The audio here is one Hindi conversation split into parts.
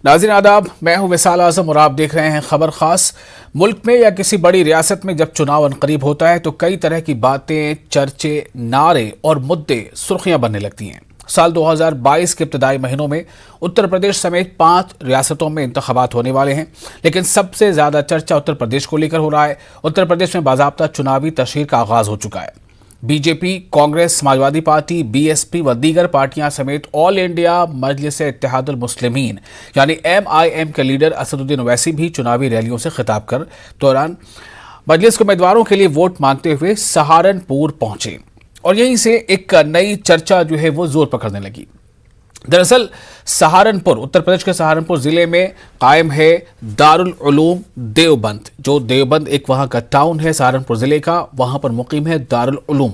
नाज़रीन आदाब, मैं हूं विसाल आजम और आप देख रहे हैं खबर खास। मुल्क में या किसी बड़ी रियासत में जब चुनाव अनकरीब होता है तो कई तरह की बातें, चर्चे, नारे और मुद्दे सुर्खियां बनने लगती हैं। साल 2022 के इब्तदाई महीनों में उत्तर प्रदेश समेत 5 रियासतों में इंतखाबात होने वाले हैं, लेकिन सबसे ज्यादा चर्चा उत्तर प्रदेश को लेकर हो रहा है। उत्तर प्रदेश में बाज़ाब्ता चुनावी तशहीर का आगाज हो चुका है। BJP, Congress, Samajwadi party, BSP व दीगर पार्टियां समेत ऑल इंडिया मजलिस-ए-इत्तेहादुल मुस्लिमीन यानी MIM के लीडर असदुद्दीन ओवैसी भी चुनावी रैलियों से खिताब कर दौरान मजलिस के उम्मीदवारों के लिए वोट मांगते हुए सहारनपुर पहुंचे और यहीं से एक नई चर्चा जो है वो जोर पकड़ने लगी। दरअसल सहारनपुर, उत्तर प्रदेश के सहारनपुर जिले में कायम है दारुल उलूम देवबंद। जो देवबंद एक वहां का टाउन है सहारनपुर जिले का, वहां पर मुकीम है दारुल उलूम,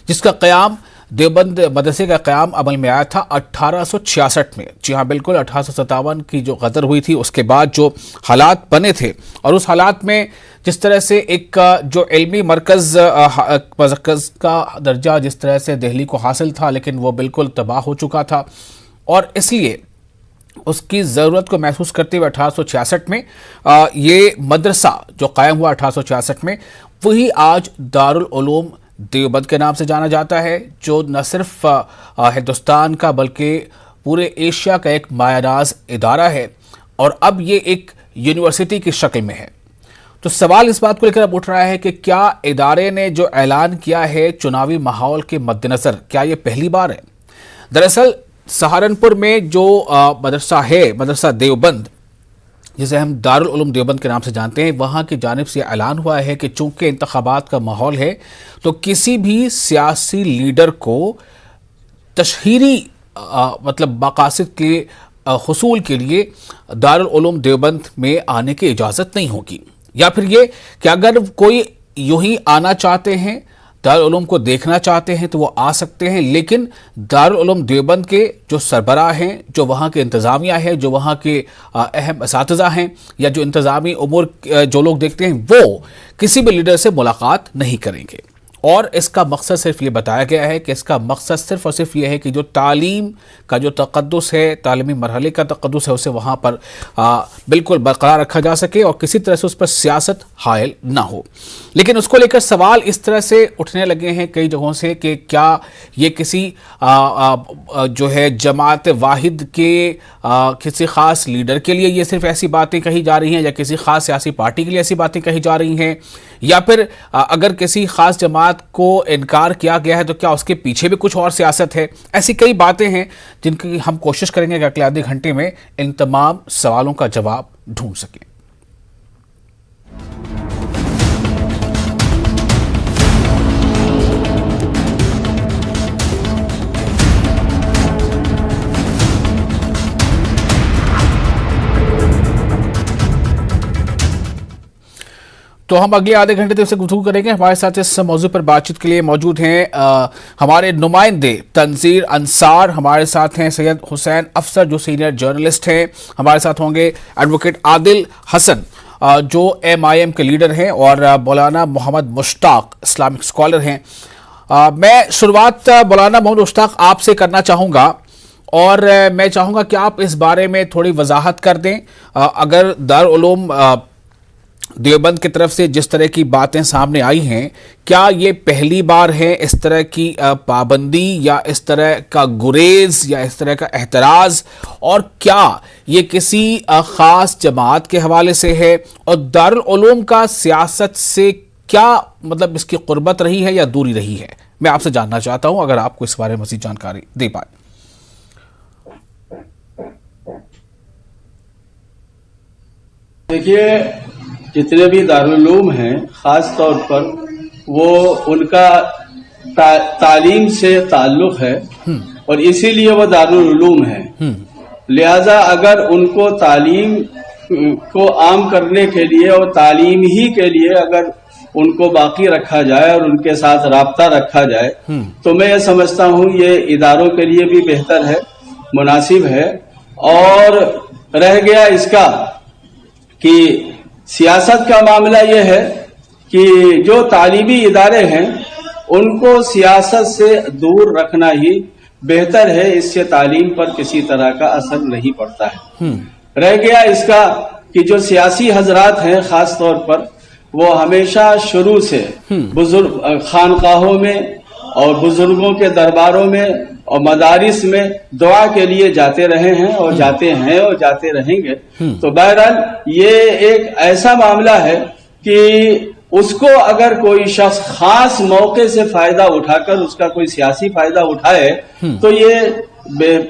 जिसका क़याम देवबंद मदरसे का क़याम अमल में आया था 1866 में। जी हाँ, बिल्कुल 1857 की जो गदर हुई थी उसके बाद जो हालात बने थे और उस हालात में जिस तरह से एक जो इल्मी मरकज़ का दर्जा जिस तरह से दिल्ली को हासिल था, लेकिन वो बिल्कुल तबाह हो चुका था और इसलिए उसकी ज़रूरत को महसूस करते हुए 1866 में ये मदरसा जो कायम हुआ 1866 में, वही आज दारुल उलूम देवबंद के नाम से जाना जाता है, जो न सिर्फ हिंदुस्तान का बल्कि पूरे एशिया का एक मायानाज इदारा है और अब ये एक यूनिवर्सिटी की शक्ल में है। तो सवाल इस बात को लेकर अब उठ रहा है कि क्या इदारे ने जो ऐलान किया है चुनावी माहौल के मद्देनज़र, क्या ये पहली बार है? दरअसल सहारनपुर में जो मदरसा है, मदरसा देवबंद, जिसे हम दारुल उलूम देवबंद के नाम से जानते हैं, वहाँ की जानिब से ऐलान हुआ है कि चूंकि इंतखाबात का माहौल है तो किसी भी सियासी लीडर को तशहीरी मतलब मकासद के हुसूल के लिए दारुल उलूम देवबंद में आने की इजाज़त नहीं होगी। या फिर ये कि अगर कोई यूं ही आना चाहते हैं, दारुल उलूम को देखना चाहते हैं तो वो आ सकते हैं, लेकिन दारुल उलूम देवबंद के जो सरबराह हैं, जो वहाँ के इंतज़ामिया है, जो वहाँ के अहम असातिज़ा हैं या जो इंतज़ामी उमूर जो लोग देखते हैं, वो किसी भी लीडर से मुलाकात नहीं करेंगे। और इसका मकसद सिर्फ ये बताया गया है कि इसका मकसद सिर्फ और सिर्फ ये है कि जो तालीम का जो तक़द्दुस है, तालीमी मरहले का तक़द्दुस है, उसे वहाँ पर बिल्कुल बरकरार रखा जा सके और किसी तरह से उस पर सियासत हायल ना हो। लेकिन उसको लेकर सवाल इस तरह से उठने लगे हैं कई जगहों से कि क्या ये किसी जो है जमात वाहिद के किसी ख़ास लीडर के लिए ये सिर्फ ऐसी बातें कही जा रही हैं, या किसी ख़ास सियासी पार्टी के लिए ऐसी बातें कही जा रही हैं, या फिर अगर किसी ख़ास जमात को इनकार किया गया है तो क्या उसके पीछे भी कुछ और सियासत है? ऐसी कई बातें हैं जिनकी हम कोशिश करेंगे कि अगले आधे घंटे में इन तमाम सवालों का जवाब ढूंढ सकें। तो हम अगले आधे घंटे तक से गुफ्तगू करेंगे। हमारे साथ इस मौजू पर बातचीत के लिए मौजूद हैं हमारे नुमाइंदे तंजीर अंसार, हमारे साथ हैं सैयद हुसैन अफसर जो सीनियर जर्नलिस्ट हैं, हमारे साथ होंगे एडवोकेट आदिल हसन जो MIM के लीडर हैं और मौलाना मोहम्मद मुश्ताक इस्लामिक स्कॉलर हैं। मैं शुरुआत मौलाना मोहम्मद मुश्ताक आपसे करना चाहूँगा और मैं चाहूँगा कि आप इस बारे में थोड़ी वजाहत कर दें। अगर दारुल उलूम देवबंद की तरफ से जिस तरह की बातें सामने आई हैं, क्या ये पहली बार है इस तरह की पाबंदी या इस तरह का गुरेज या इस तरह का एहतराज, और क्या ये किसी ख़ास जमात के हवाले से है, और दारुल उलूम का सियासत से क्या मतलब इसकी क़ुर्बत रही है या दूरी रही है? मैं आपसे जानना चाहता हूँ, अगर आपको इस बारे में मज़ीद जानकारी दे पाए। देखिए, जितने भी दारुल उलूम हैं, ख़ास तौर पर वो उनका तालीम से ताल्लुक़ है और इसीलिए वो दारुल उलूम है। लिहाजा अगर उनको तालीम को आम करने के लिए और तालीम ही के लिए अगर उनको बाकी रखा जाए और उनके साथ राब्ता रखा जाए तो मैं ये समझता हूँ ये इदारों के लिए भी बेहतर है, मुनासिब है। और रह गया इसका कि सियासत का मामला यह है कि जो तालीमी इदारे हैं उनको सियासत से दूर रखना ही बेहतर है, इससे तालीम पर किसी तरह का असर नहीं पड़ता है। रह गया इसका कि जो सियासी हजरात हैं खास तौर पर वो हमेशा शुरू से बुजुर्ग खानकाहों में और बुजुर्गों के दरबारों में और मदारिस में दुआ के लिए जाते रहे हैं और जाते हैं और जाते रहेंगे। तो बहरहाल ये एक ऐसा मामला है कि उसको अगर कोई शख्स खास मौके से फायदा उठाकर उसका कोई सियासी फायदा उठाए तो ये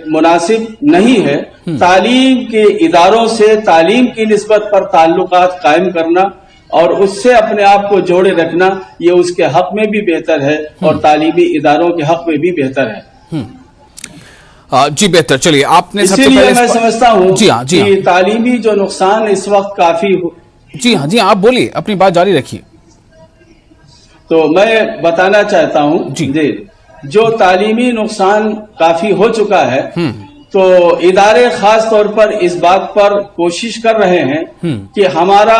मुनासिब नहीं है। तालीम के इदारों से तालीम की निस्बत पर ताल्लुकात कायम करना और उससे अपने आप को जोड़े रखना ये उसके हक में भी बेहतर है और तालीमी इदारों के हक में भी बेहतर है। जी बेहतर। चलिए आपने इसीलिए मैं समझता हूँ जी हाँ कि तालीमी जो नुकसान इस वक्त काफी जी हाँ आप बोलिए, अपनी बात जारी रखिए। तो मैं बताना चाहता हूँ जी जो तालीमी नुकसान काफी हो चुका है तो इदारे खास तौर पर इस बात पर कोशिश कर रहे हैं कि हमारा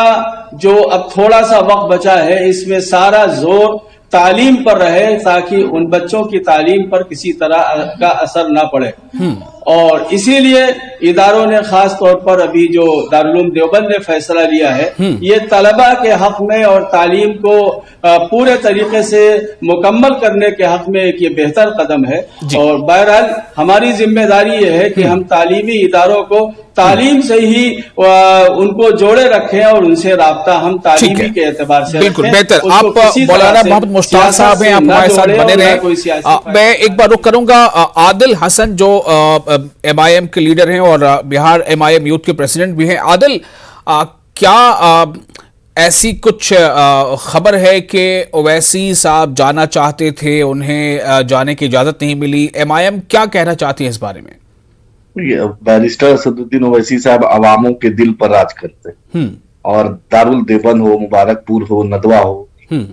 जो अब थोड़ा सा वक्त बचा है इसमें सारा जोर तालीम पर रहे ताकि उन बच्चों की तालीम पर किसी तरह का असर ना पड़े। और इसीलिए इदारों ने खास तौर पर अभी जो दारुल उलूम देवबंद ने फैसला लिया है ये तलबा के हक में और तालीम को पूरे तरीके से मुकम्मल करने के हक में एक ये बेहतर कदम है। और बहरहाल हमारी जिम्मेदारी ये है कि हम तालीमी इदारों को तालीम से ही उनको जोड़े रखें और उनसे राब्ता हम तालीमी के एतबार से बिल्कुल बेहतर। आप मौलाना मोहम्मद मुश्ताक साहब हैं, आप हमारे साथ बने रहे। मैं एक बार रुक करूंगा। आदिल हसन जो MIM के लीडर हैं और बिहार MIM यूथ के प्रेसिडेंट भी हैं। आदिल, क्या ऐसी कुछ खबर है कि ओवैसी साहब जाना चाहते थे, उन्हें जाने की इजाजत नहीं मिली? MIM क्या कहना चाहती है इस बारे में? बैरिस्टर असदुद्दीन ओवैसी साहब अवामों के दिल पर राज करते और दारुल देवबंद हो, मुबारकपुर हो, नदवा हो,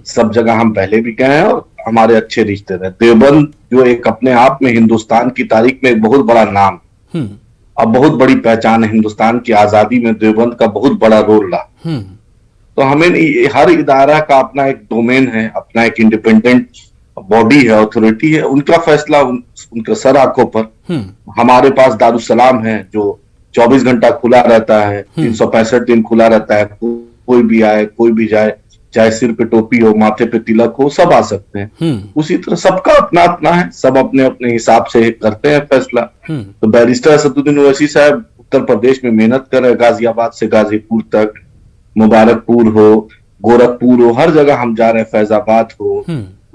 सब जगह हम पहले भी गए हैं और हमारे अच्छे रिश्ते रहे। देवबंद जो एक अपने आप में हिंदुस्तान की तारीख में एक बहुत बड़ा नाम और बहुत बड़ी पहचान है। हिंदुस्तान की आजादी में देवबंद का बहुत बड़ा रोल रहा। तो हमें हर इदारा का अपना एक डोमेन है, अपना एक इंडिपेंडेंट बॉडी है, अथॉरिटी है, उनका फैसला उनके सर आंखों पर। हमारे पास दारुसलाम है जो 24 घंटा खुला रहता है, 365 दिन खुला रहता है। कोई भी आए, कोई भी जाए, चाहे सिर पे टोपी हो, माथे पे तिलक हो, सब आ सकते हैं। उसी तरह सबका अपना अपना है, सब अपने अपने हिसाब से करते हैं फैसला। तो बैरिस्टर असदुद्दीन ओवैसी साहब उत्तर प्रदेश में मेहनत कर रहे हैं, गाजियाबाद से गाजीपुर तक, मुबारकपुर हो, गोरखपुर हो, हर जगह हम जा रहे हैं, फैजाबाद हो,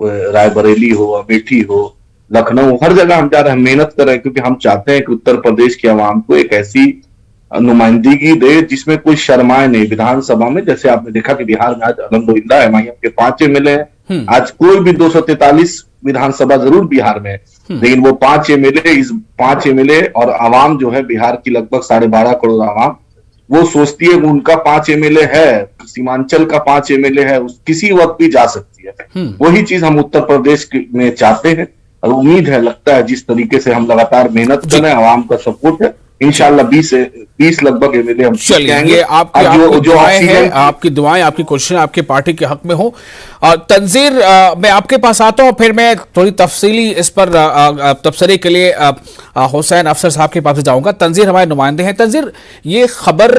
रायबरेली हो, अमेठी हो, लखनऊ, हर जगह हम जा रहे हैं, मेहनत कर रहे हैं क्योंकि हम चाहते हैं कि उत्तर प्रदेश की आवाम को एक ऐसी नुमाइंदगी दे जिसमें कोई शर्माए नहीं। विधानसभा में जैसे आपने देखा कि बिहार में आज अल्हम्दुलिल्लाह MIM के 5 MLA हैं। आज कोई भी 243 विधानसभा जरूर बिहार में है, लेकिन वो 5 MLA, इस 5 MLA और आवाम जो है बिहार की लगभग 12.5 करोड़ आवाम, वो सोचती है उनका 5 MLA है, सीमांचल का 5 MLA है, किसी वक्त भी जा सकती है। वही चीज हम उत्तर प्रदेश में चाहते हैं और उम्मीद है, लगता है जिस तरीके से हम लगातार मेहनत कर रहे हैं, आवाम का सपोर्ट है, इंशाल्लाह 20 लगभग MLA हम चलिए। आपकी दुआएं, आपकी कोशिशें आपकी पार्टी के हक में हो। तंजीर, मैं आपके पास आता हूं, फिर मैं थोड़ी तफसीली इस पर तबसरे के लिए हुसैन अफसर साहब के पास जाऊंगा। तंजीर हमारे नुमाइंदे हैं। तंजीर, ये खबर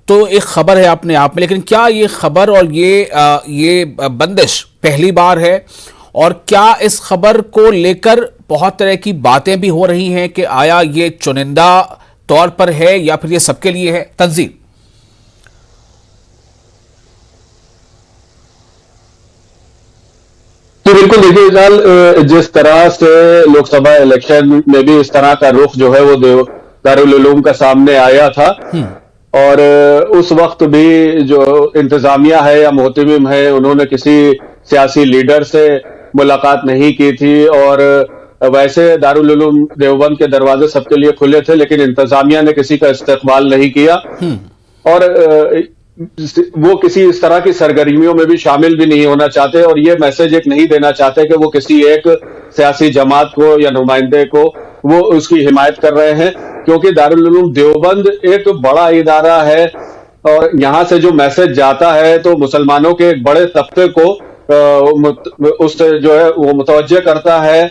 तो एक खबर है अपने आप में, लेकिन क्या ये खबर और ये बंदिश पहली बार है? और क्या इस खबर को लेकर बहुत तरह की बातें भी हो रही हैं कि आया ये चुनिंदा तौर पर है या फिर ये सबके लिए है? तंजीम, तो बिल्कुल देखिए इजलाल, जिस तरह से लोकसभा इलेक्शन में भी इस तरह का रुख जो है वो दारुल उलूम का सामने आया था और उस वक्त भी जो इंतजामिया है या मोहतमिम है उन्होंने किसी सियासी लीडर से मुलाकात नहीं की थी और वैसे दारुल उलूम देवबंद के दरवाजे सबके लिए खुले थे, लेकिन इंतजामिया ने किसी का इस्तकबाल नहीं किया और वो किसी इस तरह की सरगर्मियों में भी शामिल भी नहीं होना चाहते और ये मैसेज एक नहीं देना चाहते कि वो किसी एक सियासी जमात को या नुमाइंदे को वो उसकी हिमायत कर रहे हैं, क्योंकि दारुल उलूम देवबंद एक बड़ा इदारा है और यहाँ से जो मैसेज जाता है तो मुसलमानों के एक बड़े तबके को उससे जो है वो मुतवज्जे करता है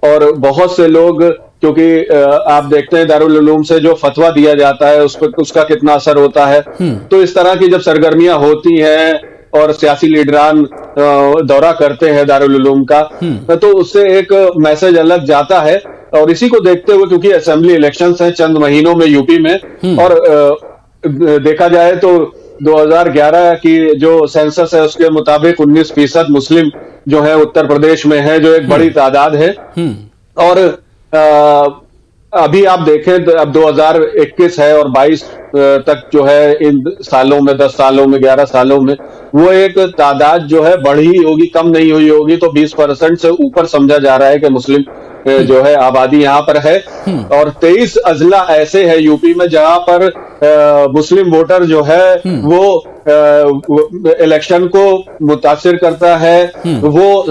और बहुत से लोग क्योंकि आप देखते हैं दारुल उलूम से जो फतवा दिया जाता है उस पर उसका कितना असर होता है। तो इस तरह की जब सरगर्मियां होती हैं और सियासी लीडरान दौरा करते हैं दारुल उलूम का, तो उससे एक मैसेज अलग जाता है। और इसी को देखते हुए, क्योंकि असेंबली इलेक्शंस हैं चंद महीनों में यूपी में, और देखा जाए तो 2011 की जो सेंसस है उसके मुताबिक 19% मुस्लिम जो है उत्तर प्रदेश में है, जो एक बड़ी तादाद है। और अभी आप देखें तो अब 2021 है और 22 तक जो है इन सालों में, 10 सालों में, 11 सालों में वो एक तादाद जो है बढ़ी होगी, कम नहीं हुई होगी। तो 20% से ऊपर समझा जा रहा है कि मुस्लिम जो है आबादी यहाँ पर है। और 23 अजला ऐसे है यूपी में जहां पर मुस्लिम वोटर जो है वो इलेक्शन को मुतासिर करता है, वो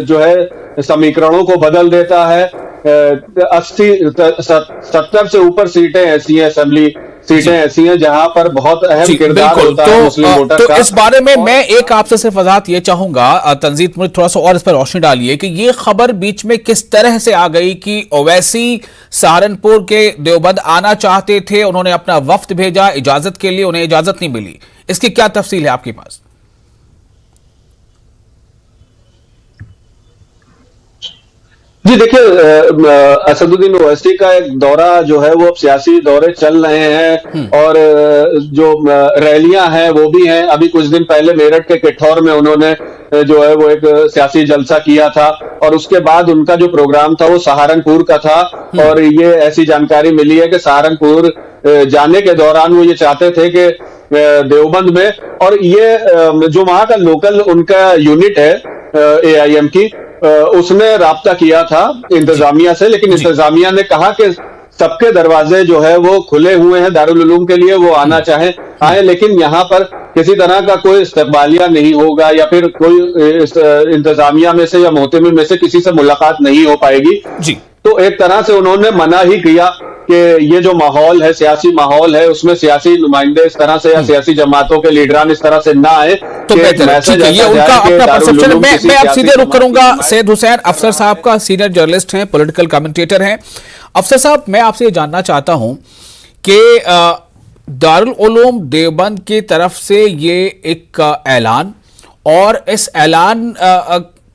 जो है समीकरणों को बदल देता है। 70 से ऊपर सीटें ऐसी हैं, असेंबली सीटें ऐसी हैं जहां पर बहुत अहम किरदार होता है मुस्लिम वोटर का। इस बारे में मैं एक आपसे सिर्फ वजाहत ये चाहूंगा, तंजीद मुझे थोड़ा सा और इस पर रोशनी डालिए कि ये खबर बीच में किस तरह से आ गई कि ओवैसी सहारनपुर के देवबंद आना चाहते थे, उन्होंने अपना वफ्द भेजा इजाजत के लिए, उन्हें इजाजत नहीं मिली। इसकी क्या तफसील है आपके पास? जी देखिए, असदुद्दीन ओवैसी का एक दौरा जो है वो सियासी दौरे चल रहे हैं और जो रैलियां हैं वो भी हैं। अभी कुछ दिन पहले मेरठ के किठौर में उन्होंने जो है वो एक सियासी जलसा किया था और उसके बाद उनका जो प्रोग्राम था वो सहारनपुर का था। और ये ऐसी जानकारी मिली है कि सहारनपुर जाने के दौरान वो ये चाहते थे कि देवबंद में, और ये जो वहां का लोकल उनका यूनिट है AIM की, उसने राब्ता किया था इंतजामिया से, लेकिन इंतजामिया ने कहा कि सबके दरवाजे जो है वो खुले हुए हैं दारुल उलूम के लिए, वो आना चाहें आए, लेकिन यहाँ पर किसी तरह का कोई इस्तकबालिया नहीं होगा या फिर कोई इंतजामिया में से या मोहतमिम में से किसी से मुलाकात नहीं हो पाएगी जी। तो एक तरह से उन्होंने मना ही किया कि ये जो माहौल है, सियासी माहौल है, उसमें सियासी नुमाइंदे इस तरह से या सियासी जमातों के लीडरान इस तरह से ना आए। तो बेहतर है, ये उनका अपना परसेप्शन है। मैं अब सीधे रुख करूंगा सैयद हुसैन अफसर साहब का, सीनियर जर्नलिस्ट हैं, पॉलिटिकल कमेंटेटर हैं। अफसर साहब, मैं आपसे ये जानना चाहता हूं कि दारुल उलूम देवबंद की तरफ से ये एक ऐलान, और इस ऐलान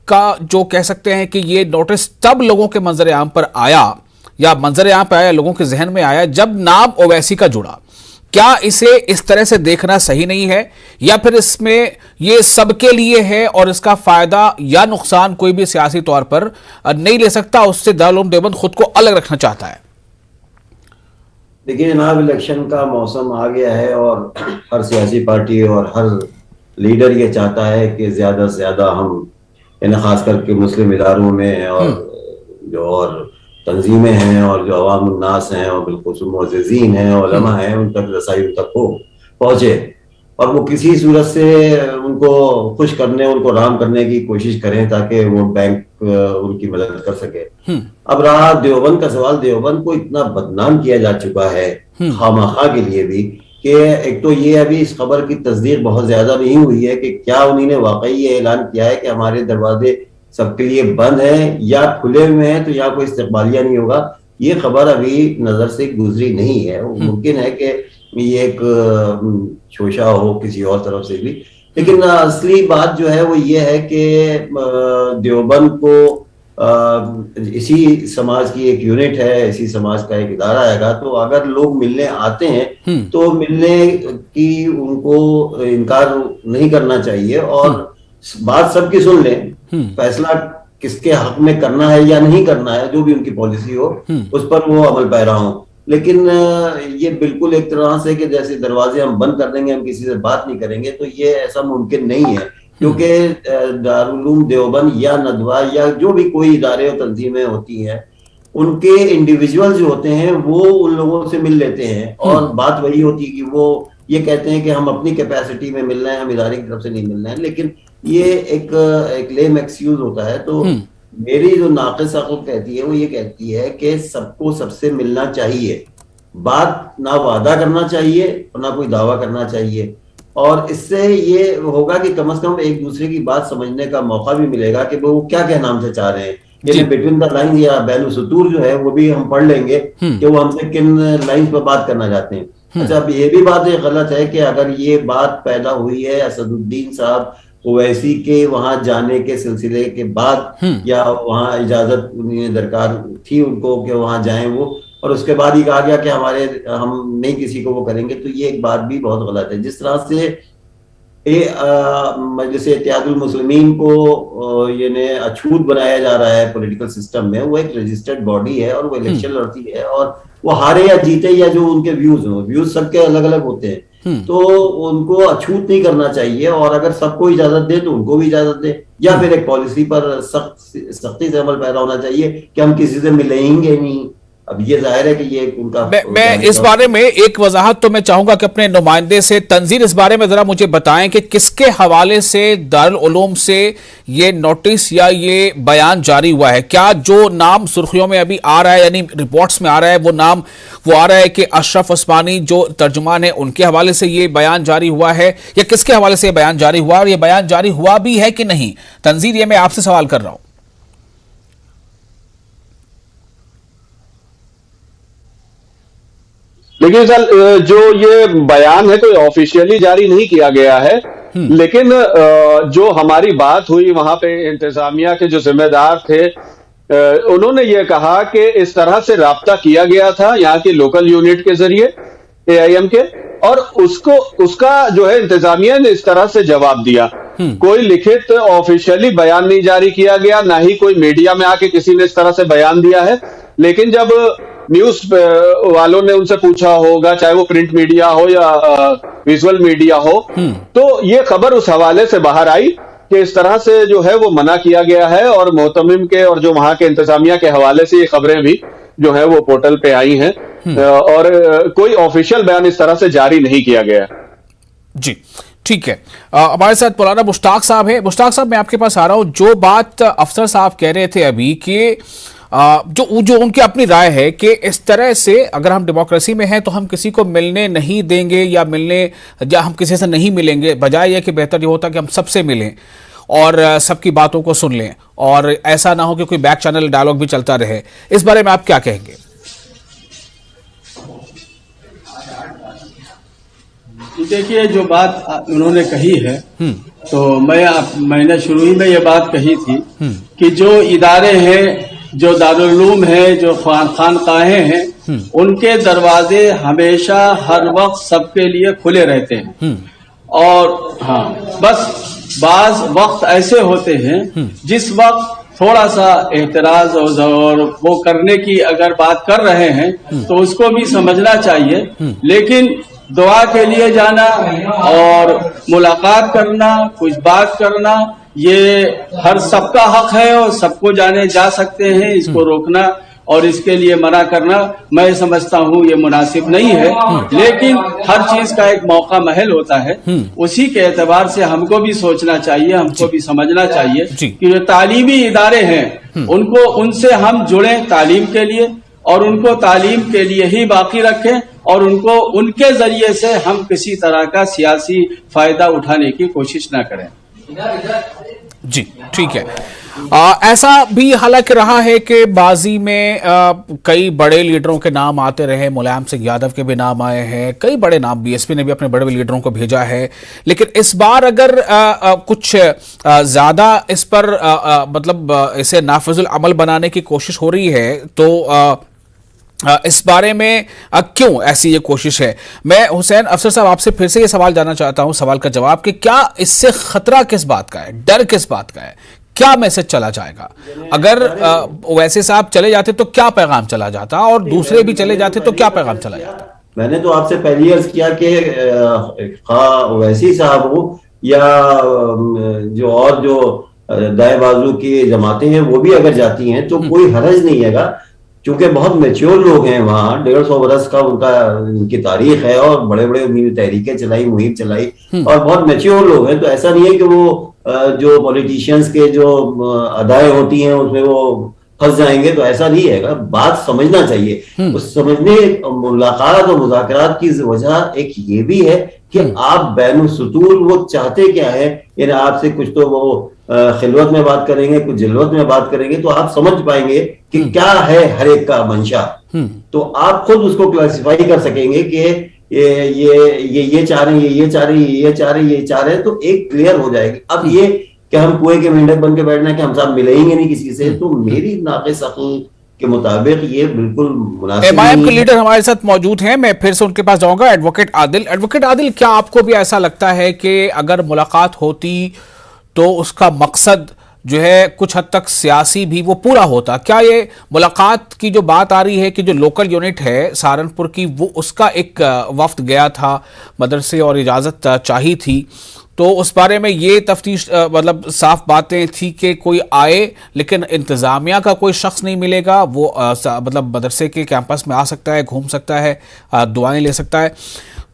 का जो कह सकते हैं कि ये नोटिस तब लोगों के मंजर आम पर आया या मंजर आम पर आया, लोगों के जहन में आया जब नाम ओवैसी का जुड़ा। क्या इसे इस तरह से देखना सही नहीं है, या फिर इसमें ये सबके लिए है और इसका फायदा या नुकसान कोई भी सियासी तौर पर नहीं ले सकता, उससे दारुल उलूम देवबंद खुद को अलग रखना चाहता है? देखिए जनाब, इलेक्शन का मौसम आ गया है और हर सियासी पार्टी और हर लीडर ये चाहता है कि ज्यादा से ज्यादा हम खास करके मुस्लिम इदारों में और जो और तंजीमें हैं और जो अवाम उन्नास हैं और बिल्कुल मुअज़्ज़िज़ीन हैं, उलमा हैं, उन तक रसाई उन तक हो पहुंचे और वो किसी सूरत से उनको खुश करने, उनको राम करने की कोशिश करें ताकि वोट बैंक उनकी मदद कर सके। अब रहा देवबंद का सवाल, देवबंद को इतना बदनाम किया जा चुका है खामखा के लिए भी कि एक तो ये अभी इस खबर की तस्दीक बहुत ज्यादा नहीं हुई है कि क्या उन्होंने वाकई ये ऐलान किया है कि हमारे दरवाजे सबके लिए बंद हैं या खुले हुए हैं तो यहाँ कोई इस्तकबालिया नहीं होगा। ये खबर अभी नजर से गुजरी नहीं है। मुमकिन है कि ये एक शोशा हो किसी और तरफ से भी, लेकिन असली बात जो है वो ये है कि देवबंद को इसी समाज की एक यूनिट है, इसी समाज का एक इदारा आएगा, तो अगर लोग मिलने आते हैं तो मिलने की उनको इनकार नहीं करना चाहिए और बात सबकी सुन लें, फैसला किसके हक में करना है या नहीं करना है, जो भी उनकी पॉलिसी हो उस पर वो अमल पैरा हो। लेकिन ये बिल्कुल एक तरह से कि जैसे दरवाजे हम बंद कर देंगे, हम किसी से बात नहीं करेंगे, तो ये ऐसा मुमकिन नहीं है, क्योंकि दारुल उलूम देवबंद या नदवा या जो भी कोई इदारे और तंजीमें होती हैं, उनके इंडिविजुअल जो होते हैं वो उन लोगों से मिल लेते हैं और बात वही होती है कि वो ये कहते हैं कि हम अपनी कैपेसिटी में मिल रहे हैं, हम इदारे की तरफ से नहीं मिल रहे हैं, लेकिन ये एक लेम एक्सक्यूज होता है। तो मेरी जो नाक़िस अक़ल कहती है वो ये कहती है कि सबको सबसे मिलना चाहिए, बात ना वादा करना चाहिए और ना कोई दावा करना चाहिए, और इससे ये होगा कि कम से कम एक दूसरे की बात समझने का मौका भी मिलेगा कि वो क्या कहना हमसे चाह रहे हैं। यानी बिटवीन द लाइन या बैनु सुतूर जो है वो भी हम पढ़ लेंगे कि वो हमसे किन लाइन पर बात करना चाहते हैं। अच्छा, अब ये भी बात गलत है कि अगर ये बात पैदा हुई है असदुद्दीन साहब ओवैसी के वहां जाने के सिलसिले के बाद, या वहां इजाजत दरकार थी उनको कि वहां जाएं वो, और उसके बाद ही कहा गया कि हम नहीं किसी को वो करेंगे, तो ये एक बात भी बहुत गलत है। जिस तरह से मजलिस इत्तेहादुल मुस्लिमीन को ये अछूत बनाया जा रहा है पॉलिटिकल सिस्टम में, वो एक रजिस्टर्ड बॉडी है और वो इलेक्शन लड़ती है, और वो हारे या जीते या जो उनके व्यूज सबके अलग अलग होते हैं, तो उनको अछूत नहीं करना चाहिए। और अगर सबको इजाजत दे तो उनको भी इजाजत दे, या फिर एक पॉलिसी पर सख्ती से अमल पैदा होना चाहिए कि हम किसी से मिलेंगे नहीं। अब ये जाहिर है कि ये उनका मैं इस बारे में एक वजाहत तो मैं चाहूंगा कि अपने नुमाइंदे से तंजीर इस बारे में जरा मुझे बताएं कि किसके हवाले से दारुल उलूम से ये नोटिस या ये बयान जारी हुआ है। क्या जो नाम सुर्खियों में अभी आ रहा है, यानी रिपोर्ट्स में आ रहा है, वो नाम वो आ रहा है कि अशरफ उस्मानी जो तर्जुमान है उनके हवाले से ये बयान जारी हुआ है, या किसके हवाले से ये बयान जारी हुआ, और ये बयान जारी हुआ भी है कि नहीं? तंजीर, ये मैं आपसे सवाल कर रहा हूं। देखिए सर, जो ये बयान है कोई ऑफिशियली जारी नहीं किया गया है, लेकिन जो हमारी बात हुई वहां पे इंतजामिया के जो जिम्मेदार थे, उन्होंने ये कहा कि इस तरह से राब्ता किया गया था यहाँ की लोकल यूनिट के जरिए AIM के, और उसका जो है इंतजामिया ने इस तरह से जवाब दिया। कोई लिखित ऑफिशियली बयान नहीं जारी किया गया, ना ही कोई मीडिया में आके किसी ने इस तरह से बयान दिया है। लेकिन जब न्यूज वालों ने उनसे पूछा होगा, चाहे वो प्रिंट मीडिया हो या विजुअल मीडिया हो, तो ये खबर उस हवाले से बाहर आई कि इस तरह से जो है वो मना किया गया है, और मोहतमिम के और जो वहां के इंतजामिया के हवाले से ये खबरें भी जो है वो पोर्टल पे आई हैं, और कोई ऑफिशियल बयान इस तरह से जारी नहीं किया गया। जी ठीक है। हमारे साथ मौलाना मुश्ताक साहब है। मुश्ताक साहब, मैं आपके पास आ रहा हूं। जो बात अफसर साहब कह रहे थे अभी कि जो उनकी अपनी राय है कि इस तरह से अगर हम डेमोक्रेसी में हैं तो हम किसी को मिलने नहीं देंगे या हम किसी से नहीं मिलेंगे, बजाय यह कि बेहतर ये होता कि हम सबसे मिलें और सबकी बातों को सुन लें, और ऐसा ना हो कि कोई बैक चैनल डायलॉग भी चलता रहे। इस बारे में आप क्या कहेंगे? देखिए, जो बात उन्होंने कही है, तो मैंने शुरू ही में ये बात कही थी कि जो इदारे हैं, जो दारुल उलूम है, जो खानकाहें हैं, उनके दरवाजे हमेशा हर वक्त सबके लिए खुले रहते हैं। और हाँ, बस बाज वक्त ऐसे होते हैं जिस वक्त थोड़ा सा एतराज और वो करने की अगर बात कर रहे हैं तो उसको भी समझना चाहिए, लेकिन दुआ के लिए जाना और मुलाकात करना, कुछ बात करना, ये हर सबका हक है और सबको जाने जा सकते हैं। इसको रोकना और इसके लिए मना करना मैं समझता हूँ ये मुनासिब नहीं है, लेकिन हर चीज का एक मौका महल होता है। उसी के एतबार से हमको भी सोचना चाहिए, हमको भी समझना चाहिए कि जो तालीमी इदारे हैं उनसे हम जुड़े तालीम के लिए, और उनको तालीम के लिए ही बाकी रखें, और उनको उनके जरिए से हम किसी तरह का सियासी फायदा उठाने की कोशिश ना करें। जी ठीक है। ऐसा भी हालांकि रहा है कि बाजी में कई बड़े लीडरों के नाम आते रहे, मुलायम सिंह यादव के भी नाम आए हैं, कई बड़े नाम, BSP ने भी अपने बड़े लीडरों को भेजा है। लेकिन इस बार अगर कुछ ज्यादा इस पर मतलब इसे नाफिजुल अमल बनाने की कोशिश हो रही है, तो इस बारे में क्यों ऐसी ये कोशिश है? मैं हुसैन अफसर साहब आपसे फिर से ये सवाल जानना चाहता हूं, सवाल का जवाब, कि क्या इससे खतरा किस बात का है, डर किस बात का है, क्या मैसेज चला जाएगा? अगर वैसे साहब चले जाते तो क्या पैगाम चला जाता, और दूसरे भी चले जाते तो क्या पैगाम चला जाता? मैंने तो आपसे पहले अर्ज किया कि वैसी साहब हो या जो और जो दाएं बाजू की जमातें हैं वो भी अगर जाती हैं तो कोई हरज नहीं है, क्योंकि बहुत मैच्योर लोग हैं वहाँ, 150 बरस का उनकी तारीख है और बड़े बड़े तहरीकें चलाई, मुहिम चलाई, और बहुत मैच्योर लोग हैं। तो ऐसा नहीं है कि वो जो पॉलिटिशियंस के जो अदाएं होती हैं उसमें वो फंस जाएंगे, तो ऐसा नहीं है। बात समझना चाहिए। उस समझने मुलाकात और मुज़ाकरात की वजह एक ये भी है कि आप बैनुल सुतूर वो चाहते क्या है, यानी आपसे कुछ तो वो खिलवत में बात करेंगे, कुछ जिलवत में बात करेंगे, तो आप समझ पाएंगे कि क्या है हर एक का मंशा। तो आप खुद उसको क्लासिफाई कर सकेंगे कि ये चाह रहे हैं, ये चाह रहे हैं, ये चाह रहे हैं, ये चाह रहे हैं, तो एक क्लियर हो जाएगी। अब ये कि हम कुएं के मेंढक बन के बैठना है कि हम साहब मिलेंगे नहीं किसी से, तो मेरी नाक़िस अक़ल के मुताबिक ये बिल्कुल मुनासिब एमआईएम के लीडर हमारे साथ मौजूद हैं, मैं फिर से उनके पास जाऊंगा। एडवोकेट आदिल, क्या आपको भी ऐसा लगता है कि अगर मुलाकात होती तो उसका मकसद जो है कुछ हद तक सियासी भी वो पूरा होता? क्या ये मुलाकात की जो बात आ रही है कि जो लोकल यूनिट है सहारनपुर की, वो उसका एक वफ्द गया था मदरसे और इजाज़त चाहिए थी, तो उस बारे में ये तफ्तीश मतलब साफ बातें थी कि कोई आए लेकिन इंतज़ामिया का कोई शख्स नहीं मिलेगा, वो मतलब मदरसे के कैंपस में आ सकता है, घूम सकता है, दुआएं ले सकता है,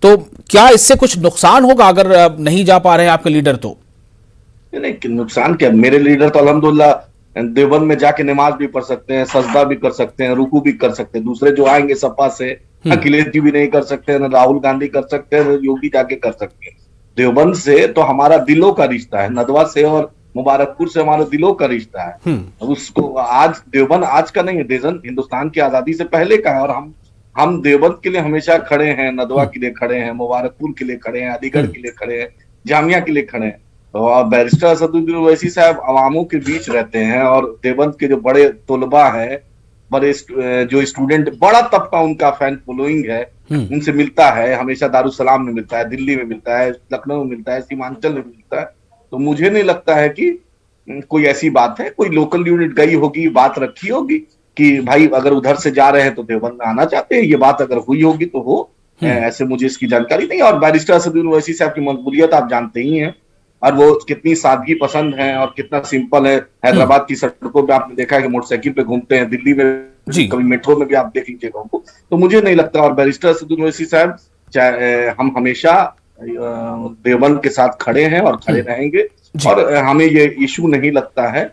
तो क्या इससे कुछ नुकसान होगा अगर नहीं जा पा रहे हैं आपके लीडर? तो नहीं, नुकसान क्या, मेरे लीडर तो अल्हम्दुलिल्लाह देवबंद में जाके नमाज भी पढ़ सकते हैं, सजदा भी कर सकते हैं, रुकू भी कर सकते हैं। दूसरे जो आएंगे सपा से, अखिलेश जी भी नहीं कर सकते हैं, राहुल गांधी कर सकते हैं, योगी जाके कर सकते हैं। देवबंद से तो हमारा दिलों का रिश्ता है, नदवा से और मुबारकपुर से हमारा दिलों का रिश्ता है। उसको आज देवबंद आज का नहीं है, देशन हिंदुस्तान की आजादी से पहले का है, और हम देवबंद के लिए हमेशा खड़े हैं, नदवा के लिए खड़े हैं, मुबारकपुर के लिए खड़े हैं, अलीगढ़ के लिए खड़े हैं, जामिया के लिए खड़े हैं। और बैरिस्टर असदुद्दीन ओवैसी साहब अवामों के बीच रहते हैं, और देवबंद के जो बड़े तलबा है, बड़े जो स्टूडेंट, बड़ा तबका उनका फैन फॉलोइंग है, उनसे मिलता है, हमेशा दारुसलाम में मिलता है, दिल्ली में मिलता है, लखनऊ में मिलता है, सीमांचल में मिलता है। तो मुझे नहीं लगता है कि कोई ऐसी बात है, कोई लोकल यूनिट गई होगी, बात रखी होगी कि भाई अगर उधर से जा रहे हैं तो देवबंद में आना चाहते हैं, ये बात अगर हुई होगी तो हो, ऐसे मुझे इसकी जानकारी नहीं। और बैरिस्टर असदुद्दीन ओवैसी साहब की मकबूलियत आप जानते ही हैं, और वो कितनी सादगी पसंद है और कितना सिंपल है। हैदराबाद की सड़कों पे आपने देखा है कि मोटरसाइकिल पे घूमते हैं, दिल्ली में कभी मेट्रो में भी आप देख लीजिएगा उनको। तो मुझे नहीं लगता, और बैरिस्टर असदुद्दीन ओवैसी साहब हम हमेशा देवबंद के साथ खड़े हैं और खड़े रहेंगे, और हमें ये इशू नहीं लगता है।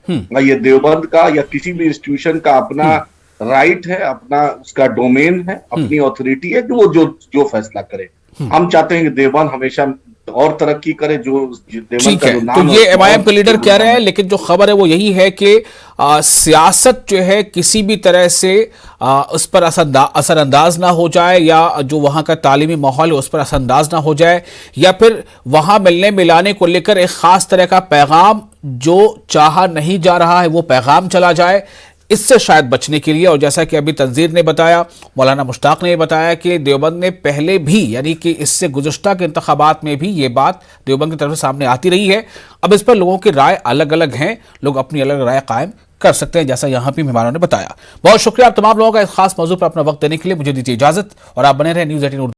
ये देवबंद का या किसी भी इंस्टीट्यूशन का अपना राइट है, अपना उसका डोमेन है, अपनी ऑथोरिटी है कि वो जो फैसला करे। हम चाहते हैं कि देवबंद हमेशा और तरक्की करे। जो ठीक है, तो ये एमआईएम के लीडर कह रहे हैं, लेकिन जो खबर है वो यही है कि सियासत जो है किसी भी तरह से उस पर असरअंदाज ना हो जाए, या जो वहां का तालीमी माहौल है उस पर असरअंदाज ना हो जाए, या फिर वहां मिलने मिलाने को लेकर एक खास तरह का पैगाम जो चाहा नहीं जा रहा है वो पैगाम चला जाए, इससे शायद बचने के लिए। और जैसा कि अभी तंजीर ने बताया, मौलाना मुश्ताक ने बताया कि देवबंद ने पहले भी, यानी कि इससे गुज़श्ता के इंतखाबात में भी ये बात देवबंद की तरफ से सामने आती रही है। अब इस पर लोगों की राय अलग अलग हैं, लोग अपनी अलग राय कायम कर सकते हैं, जैसा यहाँ भी मेहमानों ने बताया। बहुत शुक्रिया आप तमाम लोगों का इस खास मौजू पर अपना वक्त देने के लिए। मुझे दीजिए इजाजत और आप बने रहे न्यूज़ 18 उर्दू।